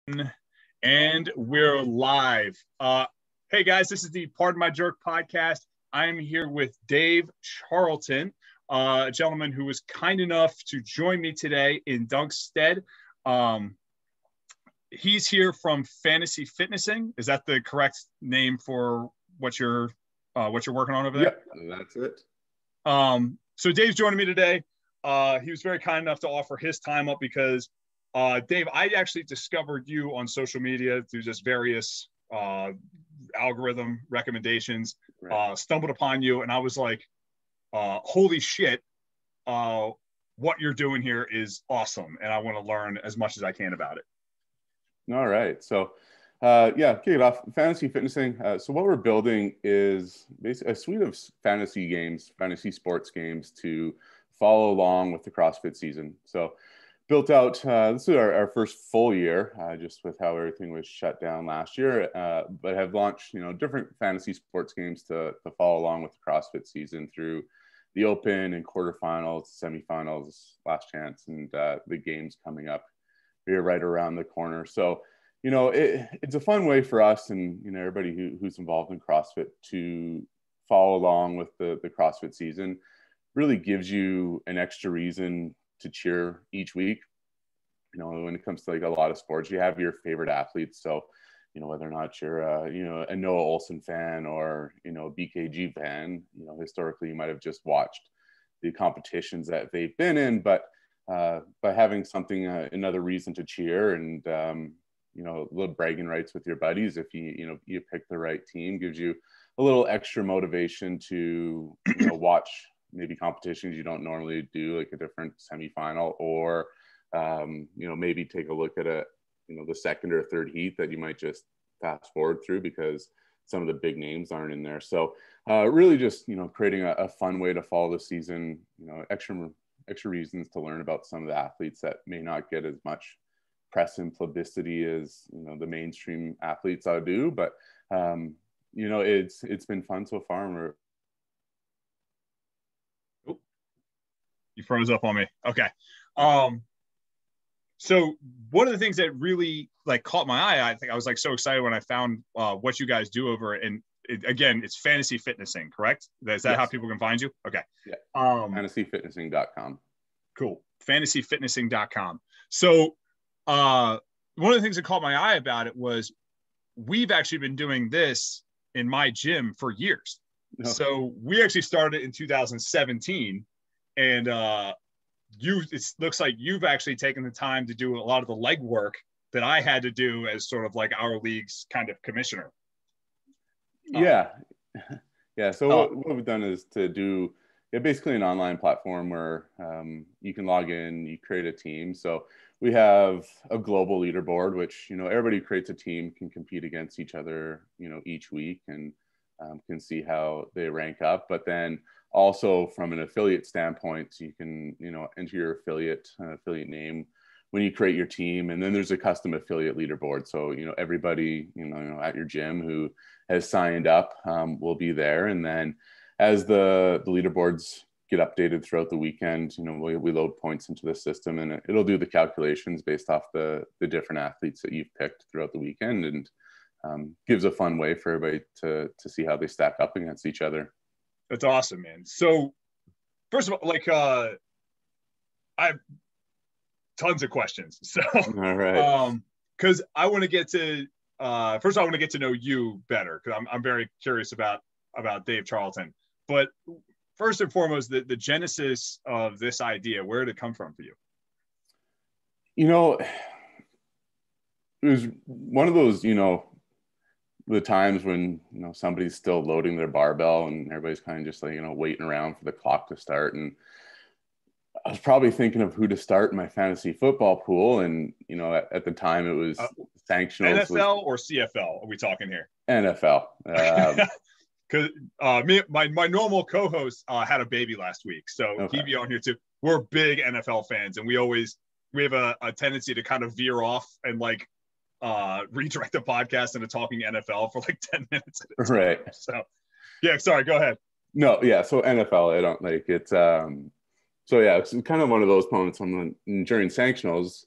And we're live. Hey guys, this is the Pardon My Jerk podcast. I'm here with Dave Charlton, a gentleman who was kind enough to join me today in Dunk's stead. He's here from Fantasy Fitnessing. Is that the correct name for what you're working on over there? Yeah, that's it. So Dave's joining me today. He was very kind enough to offer his time up because Dave, I actually discovered you on social media through just various algorithm recommendations, Right. stumbled upon you, and I was like, holy shit, what you're doing here is awesome, and I want to learn as much as I can about it. All right. So, kick it off. Fantasy Fitnessing. So what we're building is basically a suite of fantasy games, fantasy sports games to follow along with the CrossFit season. So built out, this is our first full year, just with how everything was shut down last year, but have launched, different fantasy sports games to follow along with the CrossFit season through the Open and quarterfinals, semifinals, last chance, and the games coming up here right around the corner. So, it's a fun way for us and, everybody who's involved in CrossFit to follow along with the CrossFit season. Really gives you an extra reason to cheer each week. When it comes to like a lot of sports, you have your favorite athletes. So, whether or not you're a Noah Olsen fan or, a BKG fan, historically you might have just watched the competitions that they've been in, but by having something, another reason to cheer and, a little bragging rights with your buddies, if you pick the right team, gives you a little extra motivation to, watch maybe competitions you don't normally do, like a different semifinal, or maybe take a look at the second or third heat that you might just fast forward through because some of the big names aren't in there. So really just creating a fun way to follow the season, extra reasons to learn about some of the athletes that may not get as much press and publicity as the mainstream athletes do, but it's been fun so far. And You froze up on me. Okay. So one of the things that really caught my eye, I think I was so excited when I found what you guys do over, and again, it's Fantasy Fitnessing, correct? Is that yes. how people can find you? Okay. Yeah. Fantasyfitnessing.com. Cool. Fantasyfitnessing.com. So one of the things that caught my eye about it was we've actually been doing this in my gym for years. No. So we actually started in 2017. And it looks like you've actually taken the time to do a lot of the legwork that I had to do as sort of like our league's kind of commissioner. Yeah. So what we've done is to do basically an online platform where you can log in, you create a team. So we have a global leaderboard, which, everybody who creates a team can compete against each other, each week and can see how they rank up. But then also from an affiliate standpoint, you can, enter your affiliate name when you create your team. And then there's a custom affiliate leaderboard. So, everybody, at your gym who has signed up will be there. And then as the leaderboards get updated throughout the weekend, we load points into the system and it'll do the calculations based off the different athletes that you've picked throughout the weekend, and gives a fun way for everybody to see how they stack up against each other. That's awesome, man. So first of all, I have tons of questions. So, all right. Because I want to get to, first I want to get to know you better because I'm very curious about Dave Charlton. But first and foremost, the genesis of this idea, where did it come from for you? It was one of those, the times when somebody's still loading their barbell and everybody's kind of just waiting around for the clock to start, and I was probably thinking of who to start in my fantasy football pool, and at the time it was sanctionals. NFL or CFL are we talking here? NFL. Because my normal co-host had a baby last week, so okay. He'd be on here too. We're big NFL fans, and we have a tendency to kind of veer off and redirect the podcast into talking NFL for 10 minutes at a time. Right. So yeah, sorry, go ahead. No, yeah. So NFL, I don't like it. So yeah, it's kind of one of those moments during sanctionals,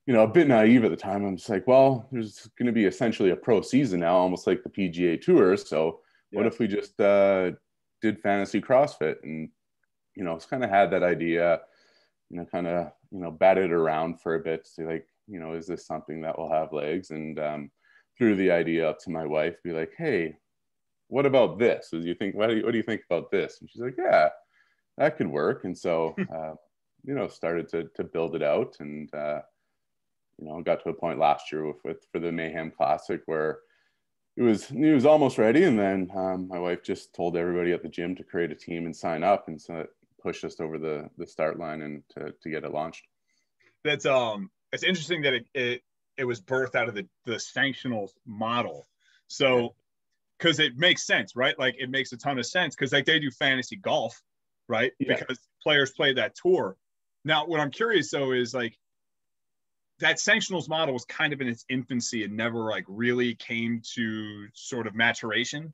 a bit naive at the time. I'm just like, well, there's going to be essentially a pro season now, almost like the PGA Tour. So what if we just did fantasy CrossFit? And, it's kind of had that idea, kind of, batted around for a bit to see, like, is this something that will have legs? And threw the idea up to my wife, be like, hey, what about this? What do you think about this? And she's like, yeah, that could work. And so, started to build it out, and, got to a point last year for the Mayhem Classic where it was almost ready. And then my wife just told everybody at the gym to create a team and sign up. And so it pushed us over the start line and to get it launched. That's it's interesting that it was birthed out of the sanctional model. So, because it makes sense, right? Like it makes a ton of sense because like they do fantasy golf, right? Yeah. Because players play that tour. Now, what I'm curious though is like that sanctionals model was kind of in its infancy and never like really came to sort of maturation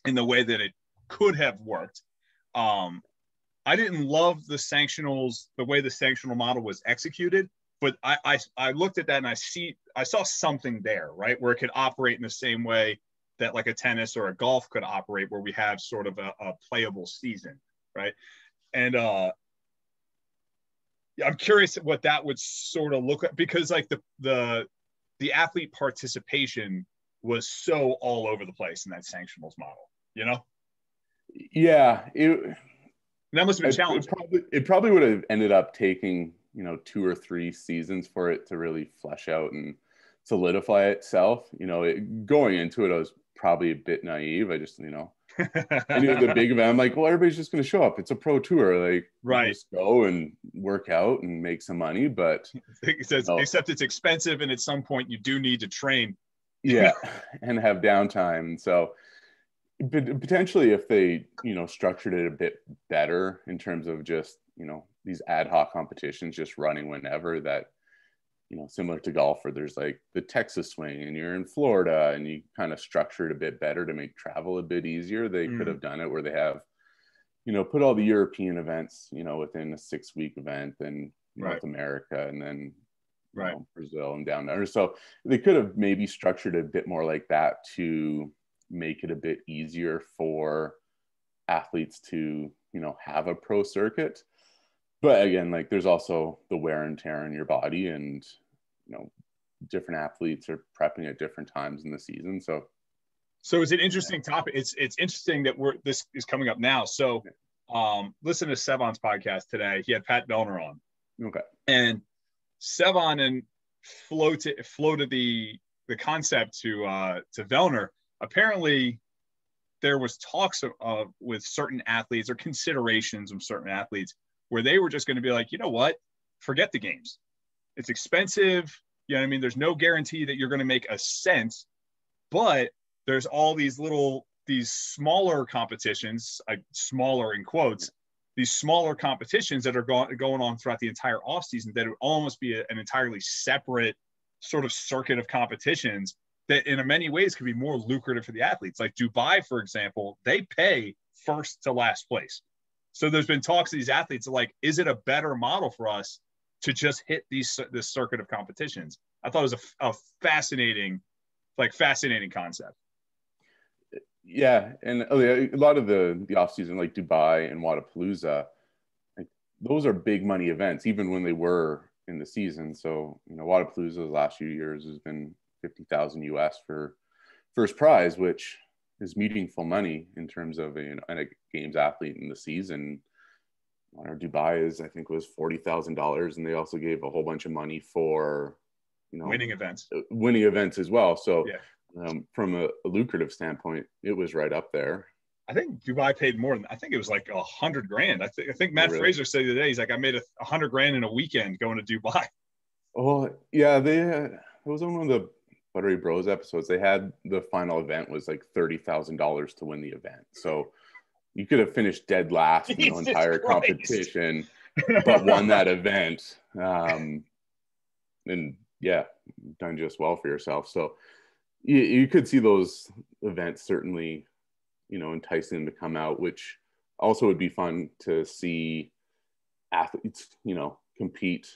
in the way that it could have worked. I didn't love the way the sanctional model was executed, but I looked at that and I saw something there, right? Where it could operate in the same way that like a tennis or a golf could operate, where we have sort of a playable season, right? And I'm curious what that would sort of look like, because like the athlete participation was so all over the place in that sanctionals model, Yeah, that must have been challenging. It probably would have ended up taking 2 or 3 seasons for it to really flesh out and solidify itself. Going into it, I was probably a bit naive. I just I knew the big event. I'm like, well, everybody's just going to show up. It's a pro tour. Like, right. Just go and work out and make some money. But except it's expensive, and at some point you do need to train. Yeah, and have downtime. So potentially, if they structured it a bit better in terms of just these ad hoc competitions, just running whenever, that similar to golf, where there's like the Texas swing and you're in Florida, and you kind of structure it a bit better to make travel a bit easier. They could have done it where they have, put all the European events, within a 6-week event, and North America, and then Brazil and down there. So they could have maybe structured it a bit more like that to make it a bit easier for athletes to, have a pro circuit. But again, like there's also the wear and tear on your body, and different athletes are prepping at different times in the season. So it's an interesting topic. It's interesting that this is coming up now. So listen to Sevon's podcast today. He had Pat Vellner on. Okay. And Sevon and floated the concept to Vellner. Apparently there was talks of with certain athletes, or considerations of certain athletes, where they were just going to be like, you know what, forget the games. It's expensive. You know what I mean? There's no guarantee that you're going to make a cent, but there's all these smaller competitions, smaller in quotes, these smaller competitions that are going on throughout the entire off season, that would almost be an entirely separate sort of circuit of competitions that in many ways could be more lucrative for the athletes. Like Dubai, for example, they pay first to last place. So there's been talks to these athletes like, is it a better model for us to just hit this circuit of competitions? I thought it was a fascinating concept. Yeah, and a lot of the off season, like Dubai and Wadapalooza, like those are big money events, even when they were in the season. So Wadapalooza the last few years has been $50,000 US for first prize, which is meaningful money in terms of a games athlete in the season. Or Dubai I think was $40,000, and they also gave a whole bunch of money for winning events as well. So from a lucrative standpoint, it was right up there. I think Dubai paid more than, I think it was like $100,000. I think Matt Fraser said the other day, he's like, I made $100,000 in a weekend going to Dubai. Oh yeah, it was on one of the Buttery Bros episodes. They had the final event was like $30,000 to win the event. So you could have finished dead last in the entire competition, but won that event. And yeah, done just well for yourself. So you could see those events certainly, enticing them to come out, which also would be fun to see athletes, compete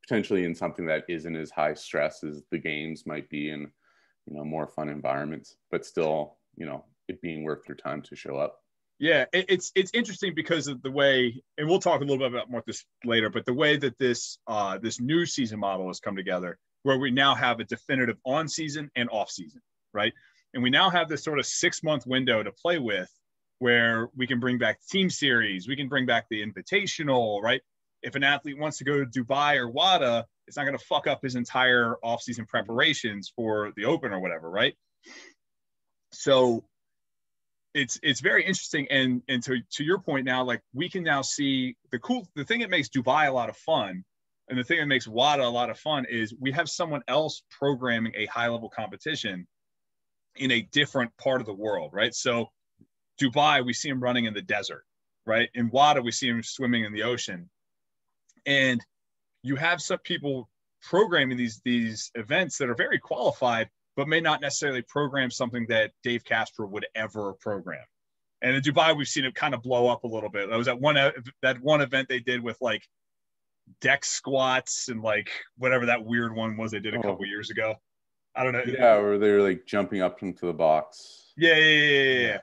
potentially in something that isn't as high stress as the games might be in, more fun environments, but still, it being worth your time to show up. Yeah, it's interesting because of the way, and we'll talk a little bit about more this later, but the way that this new season model has come together, where we now have a definitive on season and off season, right? And we now have this sort of 6-month window to play with, where we can bring back team series, we can bring back the invitational, right? If an athlete wants to go to Dubai or WADA, it's not going to fuck up his entire off-season preparations for the Open or whatever, right? So it's very interesting. And to your point now, like we can now see the thing that makes Dubai a lot of fun, and the thing that makes WADA a lot of fun is we have someone else programming a high-level competition in a different part of the world, right? So Dubai, we see him running in the desert, right? In WADA, we see him swimming in the ocean. And you have some people programming these events that are very qualified, but may not necessarily program something that Dave Castro would ever program. And in Dubai, we've seen it kind of blow up a little bit. That was that one event they did with like deck squats and like whatever that weird one was they did a couple years ago. I don't know. Yeah, or they were like jumping up into the box. Yeah.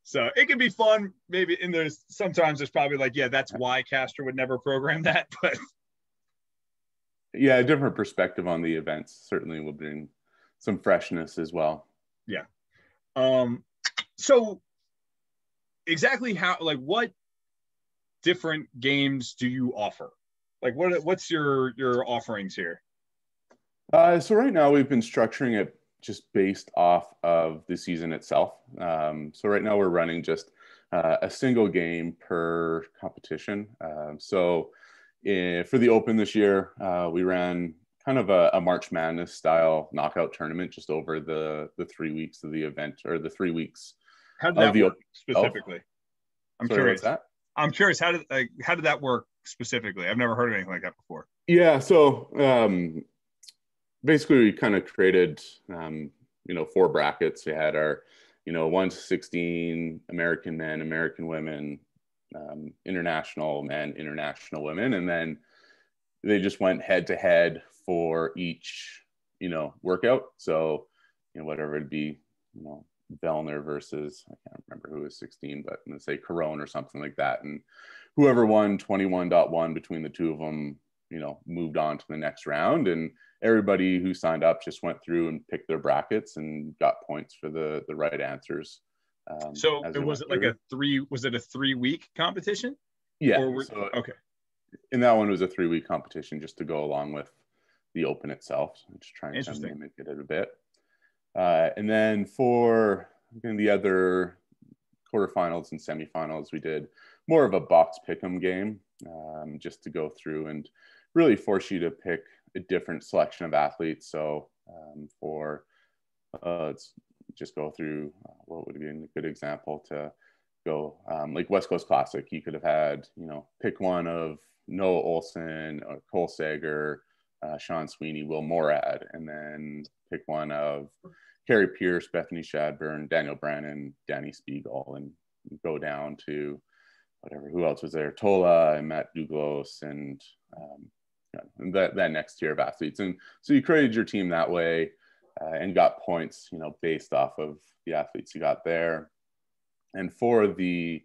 So it can be fun, maybe. And sometimes there's probably like, yeah, that's why Castro would never program that. But yeah, a different perspective on the events certainly will bring some freshness as well. Yeah. So exactly how, like, what different games do you offer? Like, what's your offerings here? So right now we've been structuring it just based off of the season itself. So right now we're running just a single game per competition. So for the Open this year, we ran kind of a March Madness style knockout tournament just over the 3 weeks of the event, or the 3 weeks. How did that work specifically? I'm curious. What's that? I'm curious. How did that work specifically? I've never heard of anything like that before. Yeah. So basically we kind of created, 4 brackets. We had our, 1 to 16 American men, American women, international men, international women. And then they just went head to head for each, workout. So, whatever it'd be, Vellner versus, I can't remember who was 16, but let's say Corone or something like that. And whoever won 21.1 between the two of them, moved on to the next round. And everybody who signed up just went through and picked their brackets and got points for the right answers. So was it like a 3-week competition? Yeah. Okay. And that one was a 3-week competition just to go along with the Open itself. Just trying to mimic it a bit. And then for the other quarterfinals and semifinals, we did more of a box pick'em game, just to go through and really force you to pick a different selection of athletes. So let's just go through what would be a good example to go, like West Coast Classic. You could have had, pick one of Noah Olson, or Cole Sager, Sean Sweeney, Will Morad, and then pick one of Carrie Pierce, Bethany Shadburn, Daniel Brannon, Danny Spiegel, and go down to who else was there, Tola and Matt Douglas, and that next tier of athletes. And so you created your team that way, and got points, based off of the athletes you got there. And for the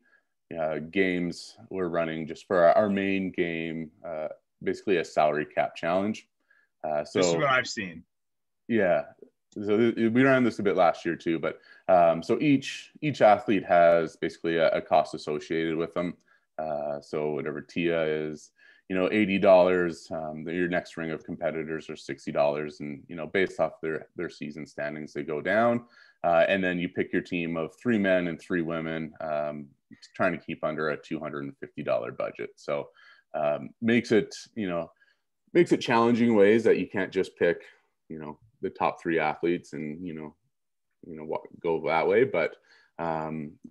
games we're running, just for our main game, basically a salary cap challenge. So this is what I've seen. Yeah. So we ran this a bit last year too, but so each athlete has basically a cost associated with them. So whatever Tia is, $80. Your next ring of competitors are $60, and based off their season standings, they go down. And then you pick your team of 3 men and 3 women, trying to keep under a $250 budget. So makes it challenging in ways that you can't just pick, the top 3 athletes and, go that way, but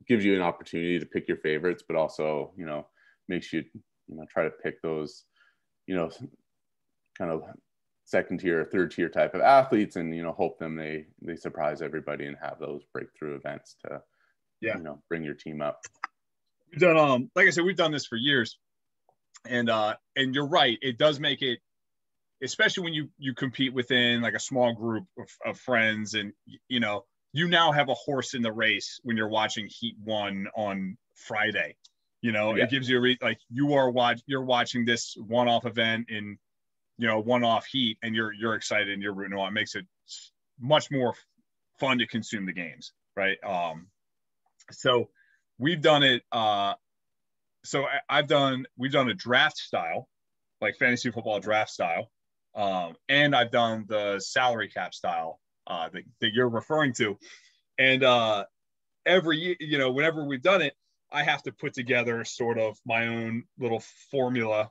gives you an opportunity to pick your favorites, but also, makes you, try to pick those, kind of second tier or third tier type of athletes, and, hope they surprise everybody and have those breakthrough events to, bring your team up. We've done, like I said, we've done this for years, and you're right. It does make it especially when you compete within like a small group of friends, and you now have a horse in the race when you're watching Heat 1 on Friday. It gives you like you're watching this one-off event in one-off heat, and you're excited and you're rooting on. It makes it much more fun to consume the games, right? So we've done it. We've done a draft style, like fantasy football draft style, and I've done the salary cap style that you're referring to. And every year, whenever we've done it, I have to put together sort of my own little formula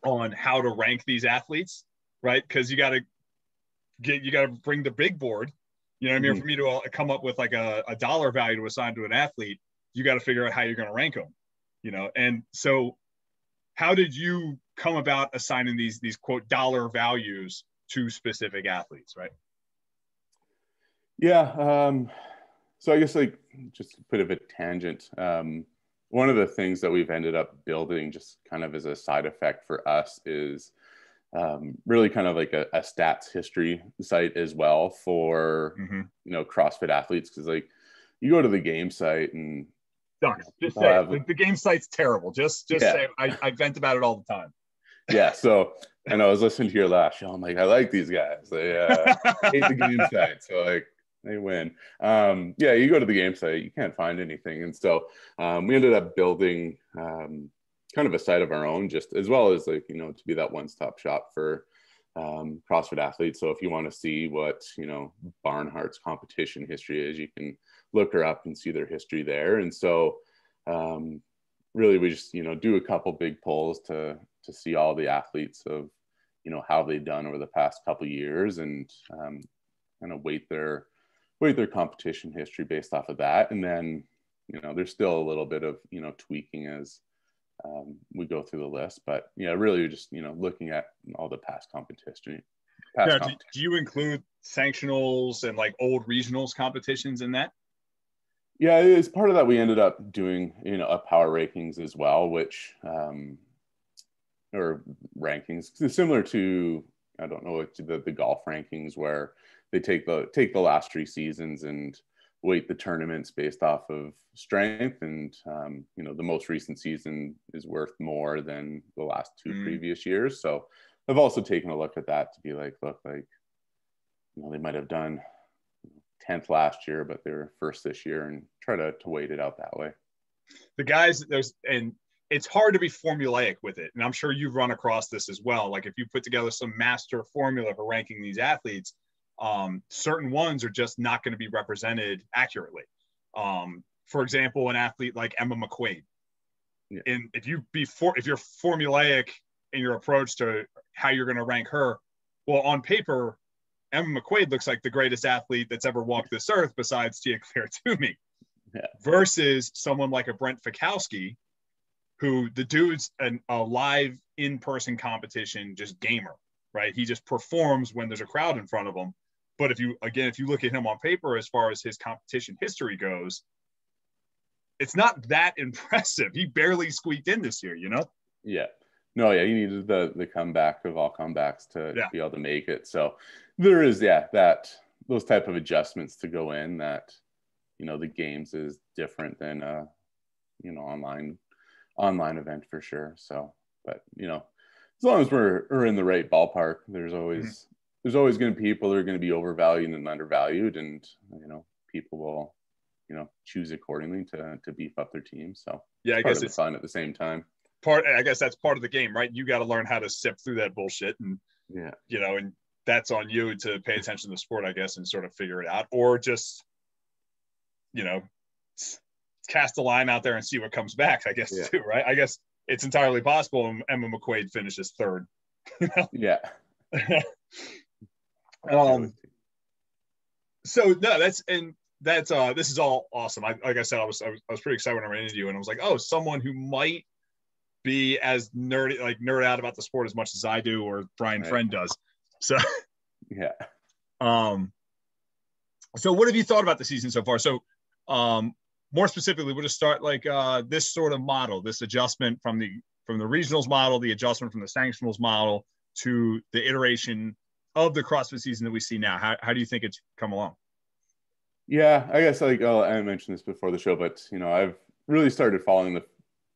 on how to rank these athletes, right? Because you got to bring the big board. You know what I mean? For me to come up with like a dollar value to assign to an athlete, you got to figure out how you're going to rank them. And so how did you come about assigning these quote dollar values to specific athletes, right? Yeah. So I guess like just a bit of a tangent. One of the things that we've ended up building just kind of as a side effect for us is really kind of like a stats history site as well for, CrossFit athletes. Cause like you go to the game site and just say the game site's terrible. Just say I vent about it all the time. Yeah. So, and I was listening to your last show. I'm like, I like these guys. They hate the game site. So like they win. You go to the game site, you can't find anything. And so we ended up building kind of a site of our own, just as well as like, to be that one-stop shop for CrossFit athletes. So if you want to see what, Barnhart's competition history is, you can look her up and see their history there. And so really we just, do a couple big polls to see all the athletes of, how they've done over the past couple of years, and kind of weight their competition history based off of that. And then, there's still a little bit of, tweaking as we go through the list, but really just, looking at all the past competition. Do you include sanctionals and like old regionals competitions in that? Yeah, as part of that, we ended up doing, a power rankings as well, which, or rankings similar to, I don't know, the golf rankings, where they take the last 3 seasons and weight the tournaments based off of strength. And, the most recent season is worth more than the last 2 previous years. So I've also taken a look at that to be like, look, like, they might have done 10th last year, but they're first this year, and try to weight it out that way. The guys, and it's hard to be formulaic with it. And I'm sure you've run across this as well. Like if you put together some master formula for ranking these athletes, certain ones are just not going to be represented accurately. For example, an athlete like Emma McQuaid. Yeah. And if you're formulaic in your approach to how you're going to rank her, well, on paper, Emma McQuaid looks like the greatest athlete that's ever walked this earth besides Tia Claire Toomey. Yeah. Versus someone like a Brent Fikowski, who the dude's a live in-person competition, just gamer, right? He just performs when there's a crowd in front of him. But if you look at him on paper, as far as his competition history goes, it's not that impressive. He barely squeaked in this year, Yeah. No, yeah, you needed the comeback of all comebacks to be able to make it. So there is, those type of adjustments to go in that, the games is different than online event for sure. So, but as long as we're in the right ballpark, there's always going to be people that are going to be overvalued and undervalued, and people will choose accordingly to beef up their team. So I guess it's fun at the same time. I guess that's part of the game, right? You got to learn how to sift through that bullshit, and and that's on you to pay attention to the sport, I guess, and sort of figure it out, or just cast a line out there and see what comes back, I guess, too, right? I guess it's entirely possible Emma McQuaid finishes third. Yeah. So no, this is all awesome. Like I said, I was pretty excited when I ran into you, and I was like, oh, someone who might be as nerd out about the sport as much as I do, or Brian Friend does. So yeah. So what have you thought about the season so far? So more specifically, we'll just start like this sort of model, this adjustment from the regionals model, the adjustment from the sanctionals model to the iteration of the CrossFit season that we see now? How do you think it's come along? Yeah, I guess like, oh, I mentioned this before the show, but I've really started following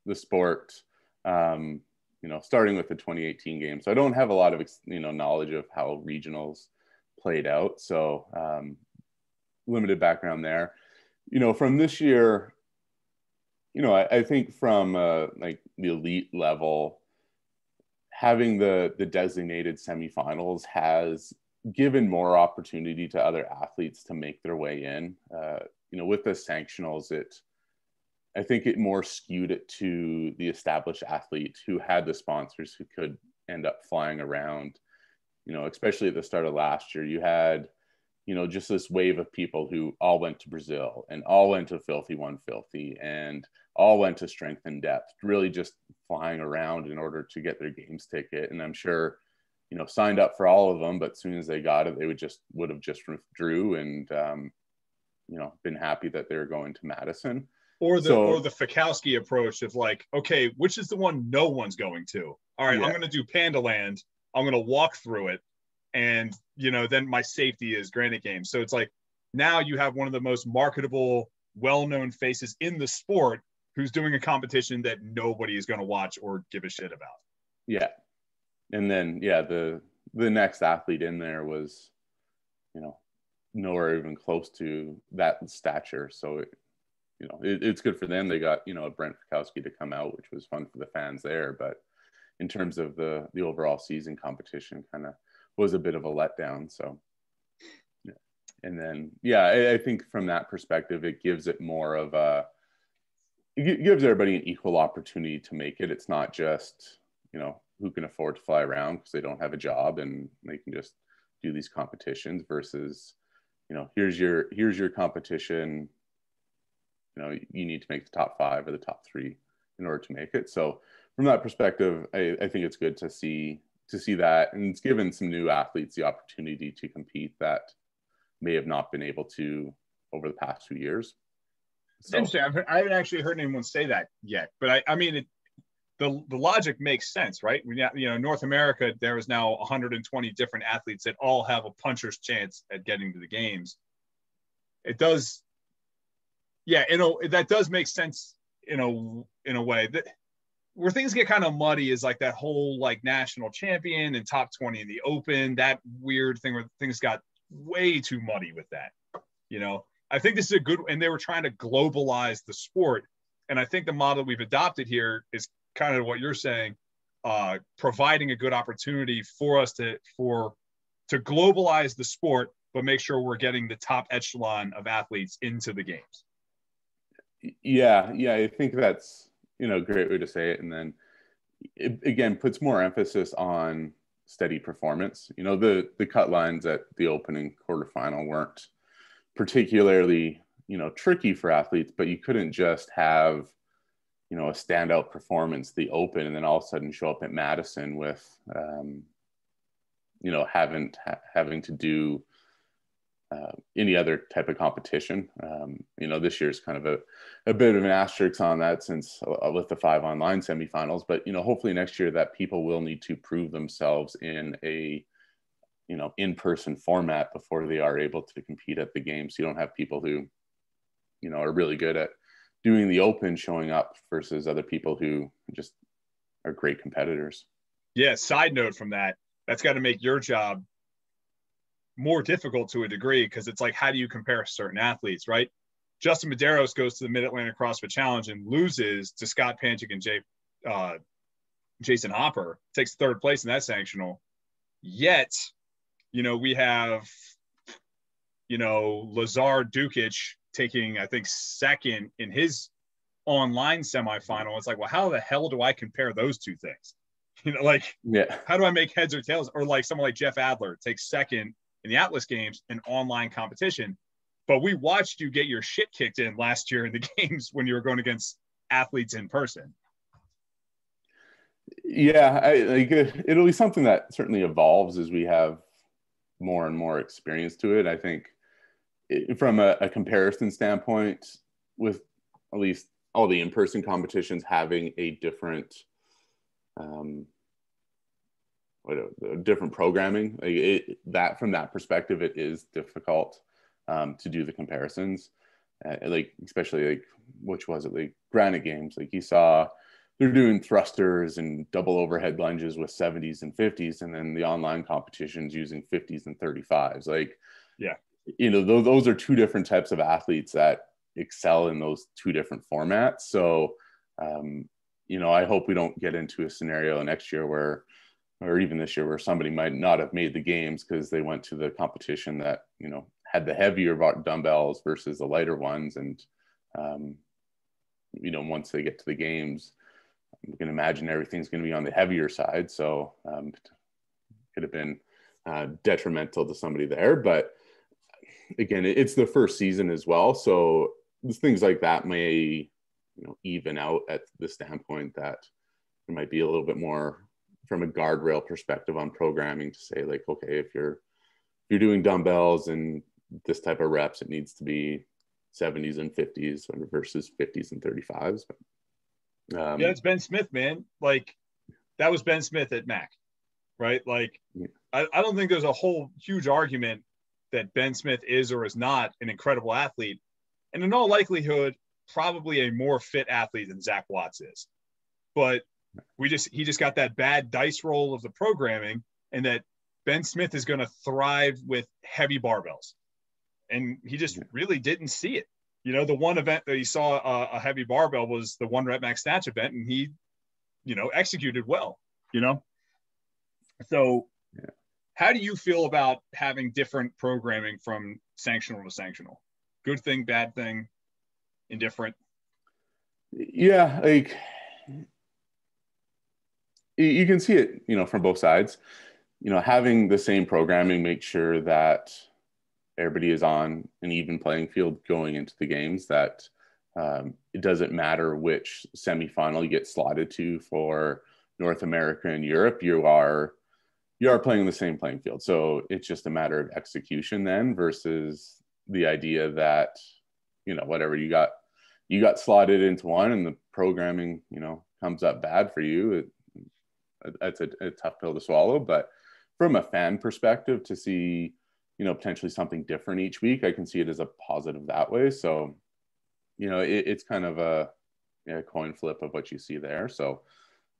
the sport, starting with the 2018 games. So I don't have a lot of knowledge of how regionals played out. So limited background there. From this year, I think from like the elite level, having the designated semifinals has given more opportunity to other athletes to make their way in. With the sanctionals, I think it more skewed it to the established athletes who had the sponsors who could end up flying around. Especially at the start of last year, you had, just this wave of people who all went to Brazil and all went to Filthy One Filthy and all went to Strength in Depth, really just flying around in order to get their games ticket. And I'm sure, signed up for all of them, but as soon as they got it, they would have just withdrew and, been happy that they're going to Madison. Or the Fikowski approach of like, okay, which is the one no one's going to? All right, yeah. I'm going to do Panda Land. I'm going to walk through it. And, then my safety is Granite Games. So it's like, now you have one of the most marketable, well-known faces in the sport who's doing a competition that nobody is going to watch or give a shit about. Yeah. And then, yeah, the next athlete in there was, nowhere even close to that stature. So, it's good for them. They got, a Brent Fikowski to come out, which was fun for the fans there. But in terms of the overall season competition, kind of was a bit of a letdown. So, yeah. And then, yeah, I think from that perspective, it gives it more of it gives everybody an equal opportunity to make it. It's not just, who can afford to fly around because they don't have a job and they can just do these competitions versus, here's your competition. You need to make the top 5 or the top 3 in order to make it. So from that perspective, I think it's good to see that. And it's given some new athletes the opportunity to compete that may have not been able to over the past 2 years. So, it's interesting. I haven't actually heard anyone say that yet, but I mean, the logic makes sense, right? North America, there is now 120 different athletes that all have a puncher's chance at getting to the games. It does. Yeah, that does make sense in a way. That where things get kind of muddy is like that whole like national champion and top 20 in the open, that weird thing where things got way too muddy with that. I think this is a good, and they were trying to globalize the sport. And I think the model we've adopted here is kind of what you're saying, providing a good opportunity for us to globalize the sport, but make sure we're getting the top echelon of athletes into the games. Yeah, I think that's a great way to say it. And then it again puts more emphasis on steady performance. The cut lines at the opening quarterfinal weren't particularly tricky for athletes, but you couldn't just have a standout performance the open and then all of a sudden show up at Madison with having to do any other type of competition. This year's kind of a bit of an asterisk on that since with the 5 online semifinals, but hopefully next year that people will need to prove themselves in a in-person format before they are able to compete at the games. You don't have people who are really good at doing the open showing up versus other people who just are great competitors. Yeah, side note from that's got to make your job more difficult to a degree, because it's like, how do you compare certain athletes, right? Justin Medeiros goes to the Mid-Atlantic CrossFit Challenge and loses to Scott Panchik and Jason Hopper, takes 3rd place in that sanctional. Yet, we have, Lazar Dukic taking, I think, 2nd in his online semifinal. It's like, well, how the hell do I compare those two things? How do I make heads or tails? Or like someone like Jeff Adler takes 2nd in the Atlas Games, an online competition. But we watched you get your shit kicked in last year in the games when you were going against athletes in person. Yeah, it'll be something that certainly evolves as we have more and more experience to it. I think from a comparison standpoint, with at least all the in-person competitions having a different different programming. Like that from that perspective, it is difficult to do the comparisons. Like especially like which was it like Granite Games? Like you saw they're doing thrusters and double overhead lunges with 70s and 50s, and then the online competitions using 50s and 35s. Like, yeah, those are two different types of athletes that excel in those two different formats. So, I hope we don't get into a scenario next year where, or even this year, where somebody might not have made the games because they went to the competition that, had the heavier dumbbells versus the lighter ones. And, once they get to the games, you can imagine everything's going to be on the heavier side. So could have been detrimental to somebody there. But again, it's the first season as well. So things like that may, even out at the standpoint that there might be a little bit more from a guardrail perspective on programming to say like, okay, if you're doing dumbbells and this type of reps, it needs to be 70s and 50s versus 50s and 35s. But, it's Ben Smith, man. Like that was Ben Smith at Mac, right? Like I don't think there's a whole huge argument that Ben Smith is or is not an incredible athlete, and in all likelihood, probably a more fit athlete than Zach Watts is. But he just got that bad dice roll of the programming, and that Ben Smith is going to thrive with heavy barbells, and he just really didn't see it. The one event that he saw a heavy barbell was the 1 rep max snatch event, and he, executed well. So how do you feel about having different programming from sanctional to sanctional? Good thing, bad thing, indifferent? Yeah, like you can see it, from both sides. Having the same programming makes sure that everybody is on an even playing field going into the games, that it doesn't matter which semifinal you get slotted to for North America and Europe, you are playing the same playing field. So it's just a matter of execution then versus the idea that, whatever you got slotted into one and the programming, comes up bad for you. That's a tough pill to swallow. But from a fan perspective, to see, potentially something different each week, I can see it as a positive that way. So, it's kind of a coin flip of what you see there. So,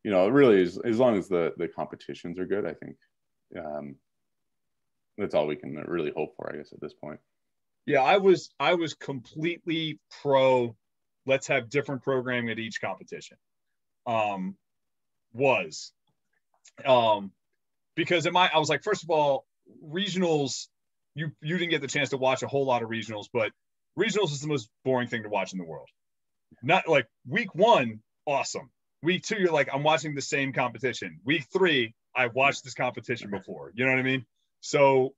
it really is, as long as the competitions are good, I think that's all we can really hope for, I guess, at this point. Yeah, I was completely pro. Let's have different programming at each competition. Because I was like, first of all, regionals, you didn't get the chance to watch a whole lot of regionals, but regionals is the most boring thing to watch in the world. Not like week 1, awesome. Week 2, you're like, I'm watching the same competition. Week 3, I watched this competition before. You know what I mean? So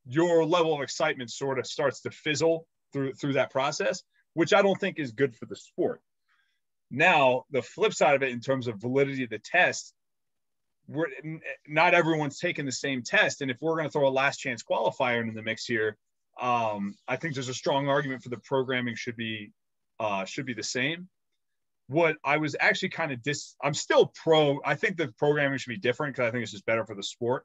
your level of excitement sort of starts to fizzle through that process, which I don't think is good for the sport. Now, the flip side of it, in terms of validity of the test, not everyone's taking the same test. And if we're going to throw a last chance qualifier into the mix here, I think there's a strong argument for the programming should be the same. What I was actually kind of I'm still pro. I think the programming should be different because I think it's just better for the sport.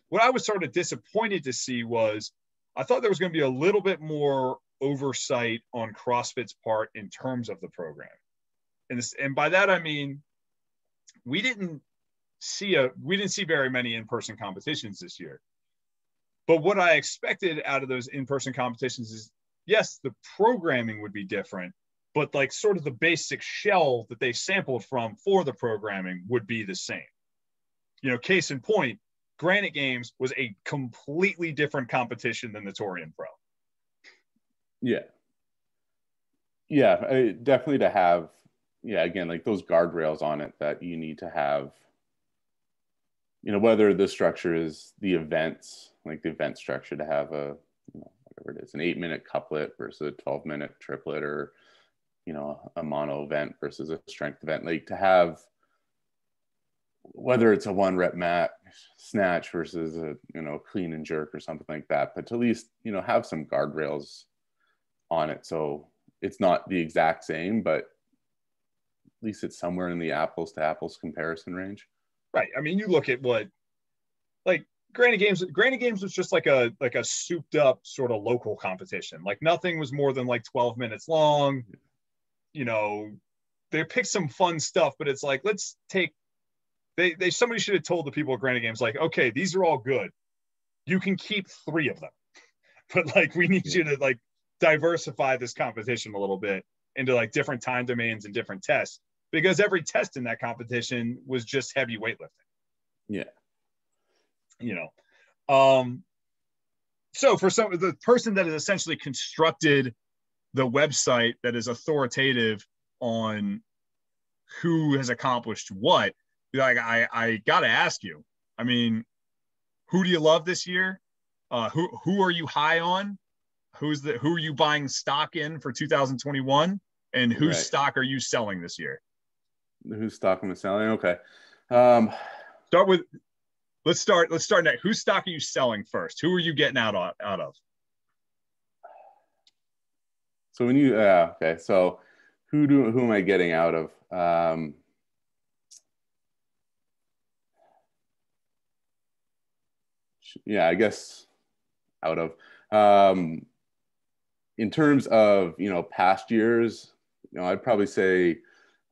What I was sort of disappointed to see was I thought there was going to be a little bit more oversight on CrossFit's part in terms of the program. And by that, I mean, we didn't see very many in-person competitions this year. But what I expected out of those in-person competitions is, yes, the programming would be different, but like sort of the basic shell that they sampled from for the programming would be the same. Case in point, Granite Games was a completely different competition than the Torian Pro. Yeah. Yeah, definitely to have, again, like those guardrails on it that you need to have, whether the structure is the events, like the event structure, to have whatever it is, an 8-minute couplet versus a 12-minute triplet, or, a mono event versus a strength event, like to have, whether it's a 1 rep mat snatch versus a, clean and jerk or something like that, but to at least, have some guardrails on it. So it's not the exact same, but at least it's somewhere in the apples to apples comparison range. Right. I mean, you look at what like Granny Games was just like a souped up sort of local competition. Like nothing was more than like 12 minutes long. You know, they picked some fun stuff, but it's like, let's take somebody should have told the people at Granny Games, like, okay, these are all good. You can keep 3 of them. But like we need you to like diversify this competition a little bit into like different time domains and different tests, because every test in that competition was just heavy weightlifting. Yeah. You know, so for the person that has essentially constructed the website that is authoritative on who has accomplished what, like I gotta ask you, I mean, who do you love this year? Who are you high on? Who are you buying stock in for 2021? And whose stock are you selling this year? Whose stock am I selling? Okay. Let's start next. Whose stock are you selling first? Who are you getting out of? So when you okay, so who am I getting out of? Yeah, I guess out of. In terms of, you know, past years, you know, I'd probably say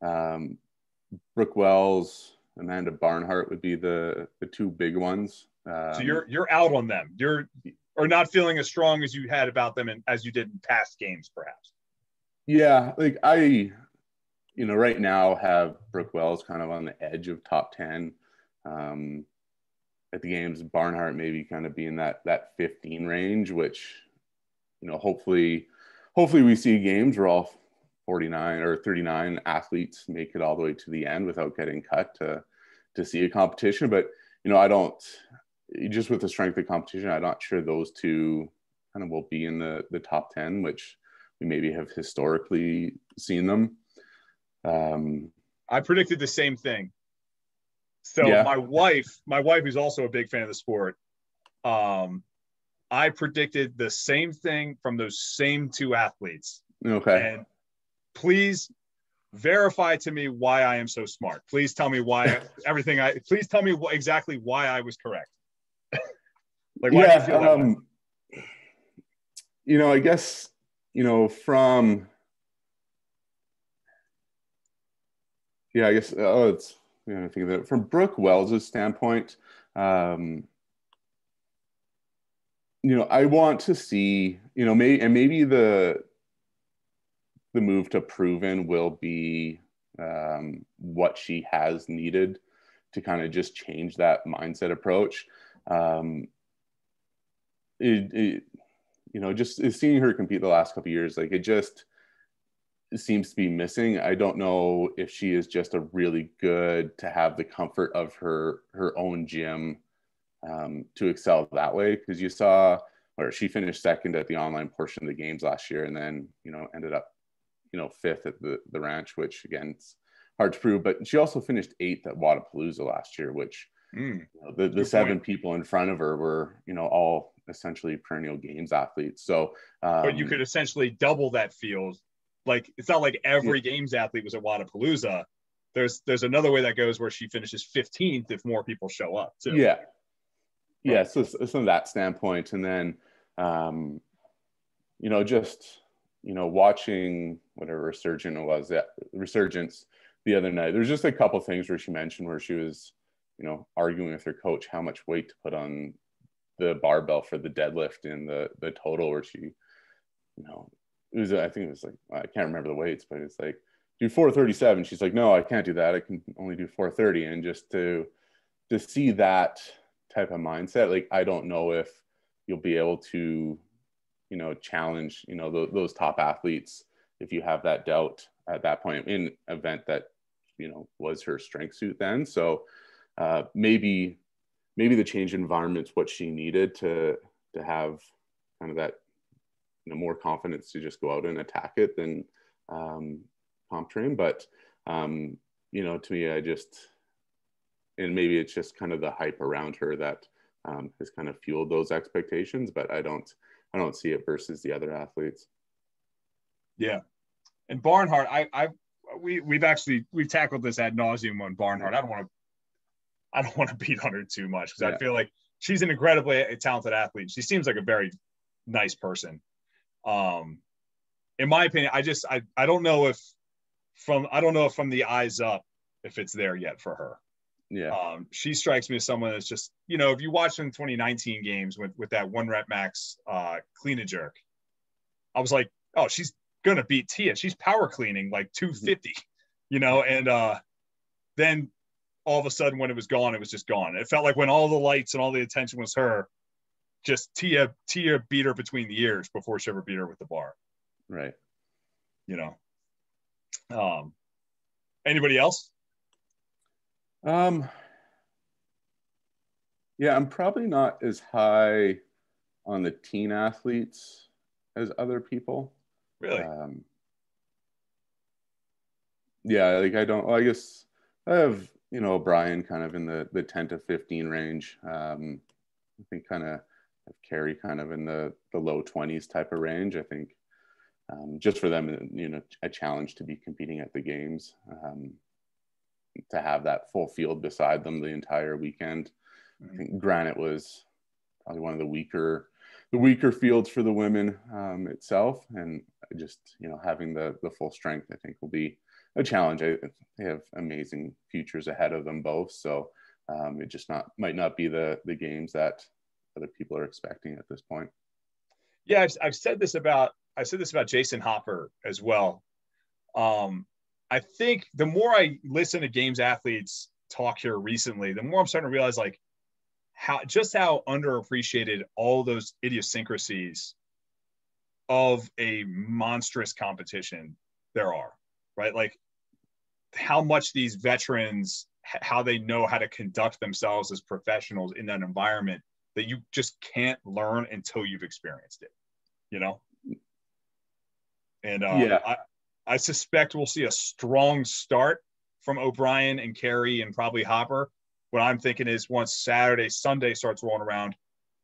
Brooke Wells, Amanda Barnhart would be the 2 big ones. So you're out on them. Or not feeling as strong as you had about them as you did in past games, perhaps. Yeah, like I, you know, right now have Brooke Wells kind of on the edge of top 10 at the games. Barnhart maybe kind of be in that 15 range, which, you know, hopefully we see games where all 49 or 39 athletes make it all the way to the end without getting cut to see a competition. But, you know, I don't, just with the strength of competition, I'm not sure those 2 kind of will be in the top 10, which we maybe have historically seen them. I predicted the same thing. So yeah. my wife, who's also a big fan of the sport, I predicted the same thing from those same 2 athletes. Okay. And please verify to me why I am so smart. Please tell me why please tell me exactly why I was correct. Like, why do you feel that way? You know, I guess, you know, from, yeah, I guess, it's, you know, I think of it from Brooke Wells' standpoint. You know, I want to see, you know, maybe the move to proven will be what she has needed to kind of just change that mindset approach. You know, just seeing her compete the last couple of years, like it seems to be missing. I don't know if she is just a really good to have the comfort of her own gym to excel that way, because you saw where she finished second at the online portion of the games last year, and then, you know, ended up, you know, 5th at the ranch, which again, it's hard to prove. But she also finished 8th at Wadapalooza last year, which you know, the 7 people in front of her were, you know, all essentially perennial games athletes. So but you could essentially double that field. Like, it's not like every games athlete was at Wadapalooza. There's another way that goes where she finishes 15th if more people show up too. Yeah. Yeah. So from that standpoint, and then, you know, just, you know, watching whatever resurgence the other night, there's just a couple things where she mentioned where she was, you know, arguing with her coach how much weight to put on the barbell for the deadlift in the total, where she, you know, I think it was like, I can't remember the weights, but it's like, do 437. She's like, no, I can't do that. I can only do 430. And just to see that type of mindset, like, I don't know if you'll be able to, you know, challenge, you know, those top athletes if you have that doubt at that point in an event that, you know, was her strength suit then. So maybe the change in environment's what she needed to have kind of that, you know, more confidence to just go out and attack it than comp train. But you know, to me, and maybe it's just kind of the hype around her that has kind of fueled those expectations, but I don't see it versus the other athletes. Yeah. And Barnhart, we've tackled this ad nauseum on Barnhart. I don't want to beat on her too much, because I feel like she's an incredibly talented athlete. She seems like a very nice person. In my opinion, I don't know if from the eyes up if it's there yet for her. Yeah. She strikes me as someone that's just, you know, if you watch in 2019 games with that 1 rep max clean and jerk, I was like, oh, she's gonna beat Tia. She's power cleaning like 250, you know, and then all of a sudden when it was gone, it was just gone. It felt like when all the lights and all the attention was her, just Tia beat her between the ears before she ever beat her with the bar. Right. You know. Anybody else? Yeah, I'm probably not as high on the teen athletes as other people. Really? Yeah, like I guess I have, you know, Brian kind of in the 10 to 15 range. I think kind of have Carrie kind of in the low 20s type of range. I think just for them, you know, a challenge to be competing at the games, to have that full field beside them the entire weekend. I think Granite was probably one of the weaker fields for the women itself, and just, you know, having the full strength, I think, will be a challenge. They have amazing futures ahead of them both, so it just might not be the games that other people are expecting at this point. Yeah, I've said this about Jason Hopper as well. I think the more I listen to games athletes talk here recently, the more I'm starting to realize like how underappreciated all those idiosyncrasies of a monstrous competition there are, right? Like how much these veterans, how they know how to conduct themselves as professionals in that environment that you just can't learn until you've experienced it, you know? And yeah. I suspect we'll see a strong start from O'Brien and Carey and probably Hopper. What I'm thinking is once Saturday, Sunday starts rolling around,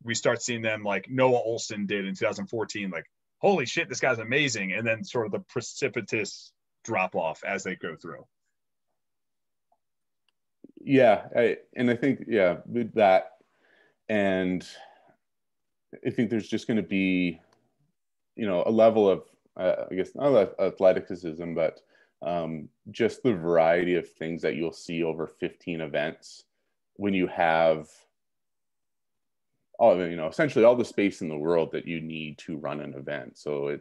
we start seeing them like Noah Olson did in 2014, like, holy shit, this guy's amazing. And then sort of the precipitous drop off as they go through. Yeah. I think, yeah, with that, and I think there's just going to be, you know, a level of, I guess not athleticism, but just the variety of things that you'll see over 15 events when you have all, you know, essentially all the space in the world that you need to run an event. So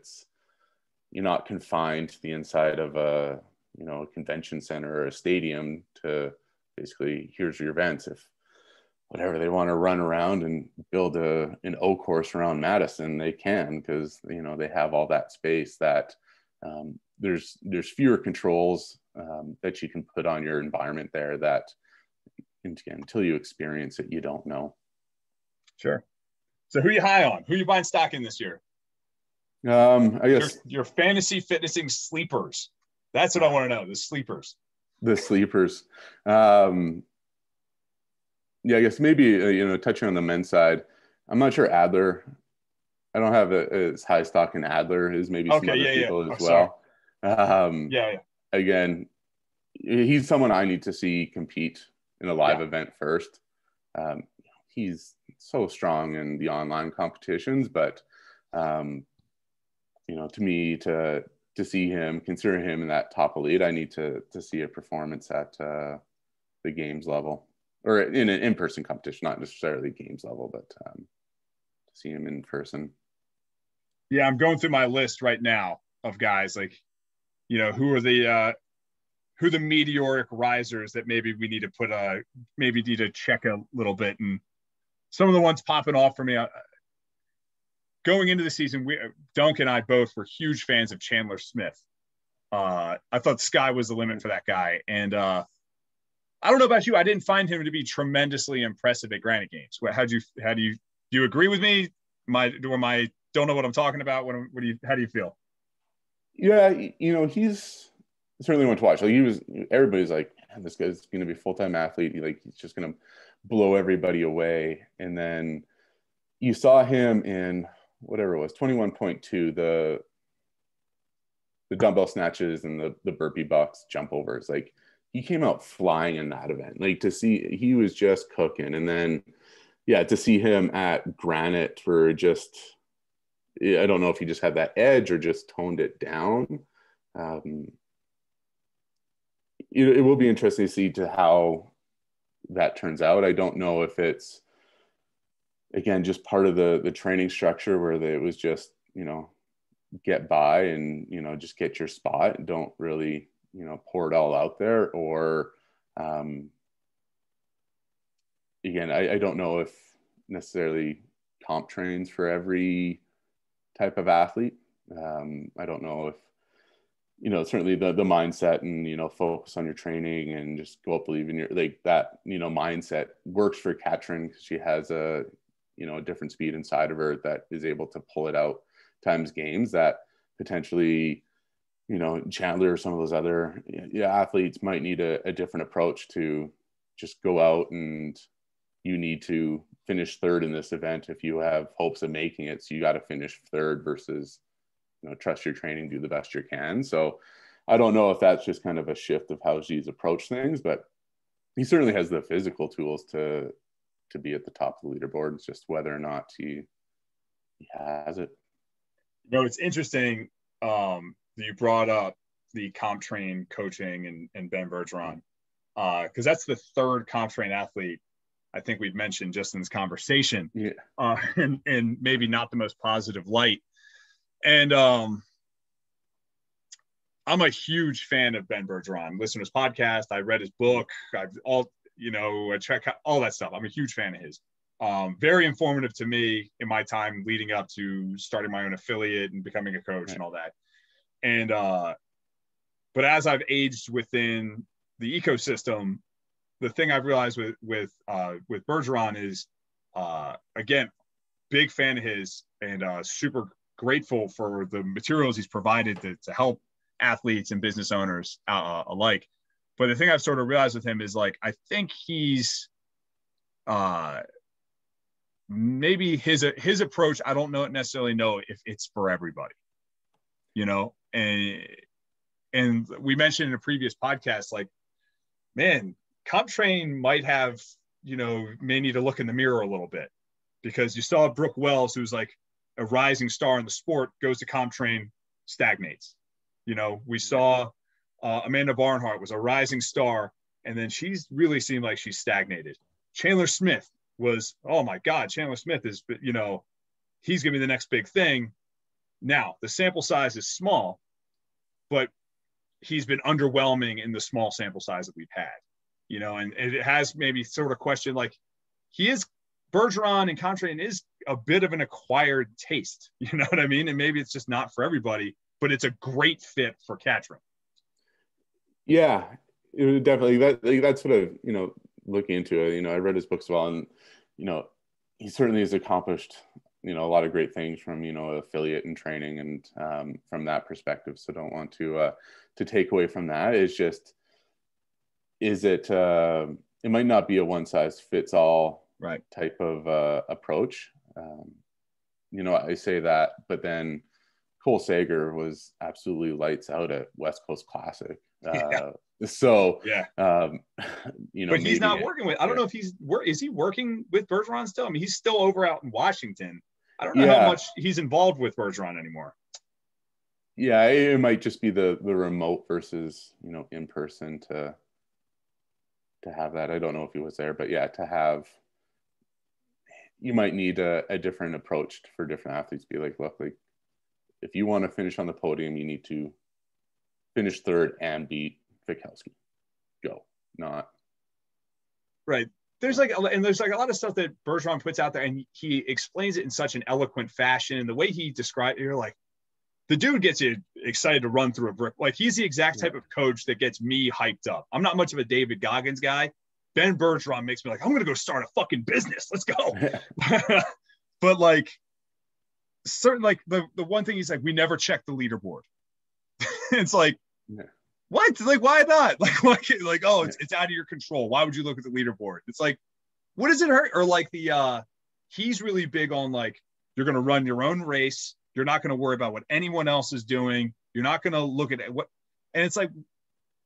you're not confined to the inside of a, you know, a convention center or a stadium to basically, here's your events. If whatever they want to run around and build an O course around Madison, they can, because, you know, they have all that space that there's fewer controls that you can put on your environment there that, again, until you experience it, you don't know. Sure. So who are you high on? Who are you buying stock in this year? I guess your fantasy fitnessing sleepers. That's what I want to know. The sleepers. Yeah, I guess maybe, you know, touching on the men's side, I'm not sure Adler. I don't have as high stock in Adler as maybe some other people as well. Again, he's someone I need to see compete in a live event first. He's so strong in the online competitions, but you know, to me, to see him, consider him in that top elite, I need to see a performance at the games level, or in an in-person competition, not necessarily games level, but to see him in person. Yeah, I'm going through my list right now of guys, like, you know, who are the meteoric risers that maybe we need to check a little bit. And some of the ones popping off for me, going into the season, Dunk and I both were huge fans of Chandler Smith. I thought the sky was the limit for that guy. And I don't know about you, I didn't find him to be tremendously impressive at Granite Games. Do you agree with me? Don't know what I'm talking about? How do you feel? Yeah, you know, he's certainly one to watch. Like, everybody's like, man, this guy's going to be a full-time athlete. He's just going to blow everybody away. And then you saw him in whatever it was, 21.2, the dumbbell snatches and the burpee box jump overs. Like, he came out flying in that event. Like, to see, he was just cooking. And then, yeah, to see him at Granite for just, I don't know if he just had that edge or just toned it down. It will be interesting to see to how that turns out. I don't know if it's, again, just part of the training structure where it was just, get by and, just get your spot and don't really, pour it all out there. Or, again, I don't know if necessarily comp trains for every type of athlete. I don't know if, certainly the mindset and, focus on your training and just go up, believe in your, like that, mindset works for Katrin because she has a different speed inside of her that is able to pull it out times games that potentially, Chandler or some of those other athletes might need a different approach to just go out and you need to finish third in this event if you have hopes of making it. So you got to finish third versus, trust your training, do the best you can. So I don't know if that's just kind of a shift of how she's approached things, but he certainly has the physical tools to be at the top of the leaderboard. It's just whether or not he has it. It's interesting that you brought up the comp train coaching and Ben Bergeron, because that's the third comp train athlete I think we've mentioned just in this conversation, and maybe not the most positive light. And I'm a huge fan of Ben Bergeron. Listen to his podcast. I read his book. I check out all that stuff. I'm a huge fan of his. Very informative to me in my time leading up to starting my own affiliate and becoming a coach and all that. And but as I've aged within the ecosystem, the thing I've realized with Bergeron is, again, big fan of his and super grateful for the materials he's provided to help athletes and business owners alike. But the thing I've sort of realized with him is, like, I think he's maybe his approach, I don't necessarily know if it's for everybody, and we mentioned in a previous podcast, like, man, comp train might have, may need to look in the mirror a little bit, because you saw Brooke Wells, who's like a rising star in the sport, goes to comp train, stagnates. We saw Amanda Barnhart was a rising star, and then she's really seemed like she's stagnated. Chandler Smith was, oh my God, Chandler Smith is, he's going to be the next big thing. Now, the sample size is small, but he's been underwhelming in the small sample size that we've had, and it has maybe sort of questioned, like, Bergeron and comp train is a bit of an acquired taste, you know what I mean? And maybe it's just not for everybody, but it's a great fit for Katrin. Yeah, it was definitely that's what I've, looking into it. I read his books as well, and, he certainly has accomplished, a lot of great things from, affiliate and training and from that perspective. So don't want to take away from that. It's just, it might not be a one size fits all type of approach. I say that, but then Cole Sager was absolutely lights out at West Coast Classic. So, but he's not working with, I don't know if is he working with Bergeron still? I mean, he's still over out in Washington. I don't know how much he's involved with Bergeron anymore. Yeah, it might just be the remote versus, in person to have that. I don't know if he was there, but to have, you might need a different approach for different athletes. Be like, look, like, if you want to finish on the podium, you need to finish third and beat Fikowski. Go, not right. There's like a lot of stuff that Bergeron puts out there, and he explains it in such an eloquent fashion. And the way he described it, you're like, the dude gets you excited to run through a brick. Like, he's the exact type of coach that gets me hyped up. I'm not much of a David Goggins guy. Ben Bergeron makes me like, I'm going to go start a fucking business. Let's go. But like, certain, like the one thing he's like, we never check the leaderboard. It's like, what? Like, why not? Like, oh, it's out of your control. Why would you look at the leaderboard? It's like, what does it hurt? Or like he's really big on, like, you're going to run your own race. You're not going to worry about what anyone else is doing. You're not going to look at what, and it's like,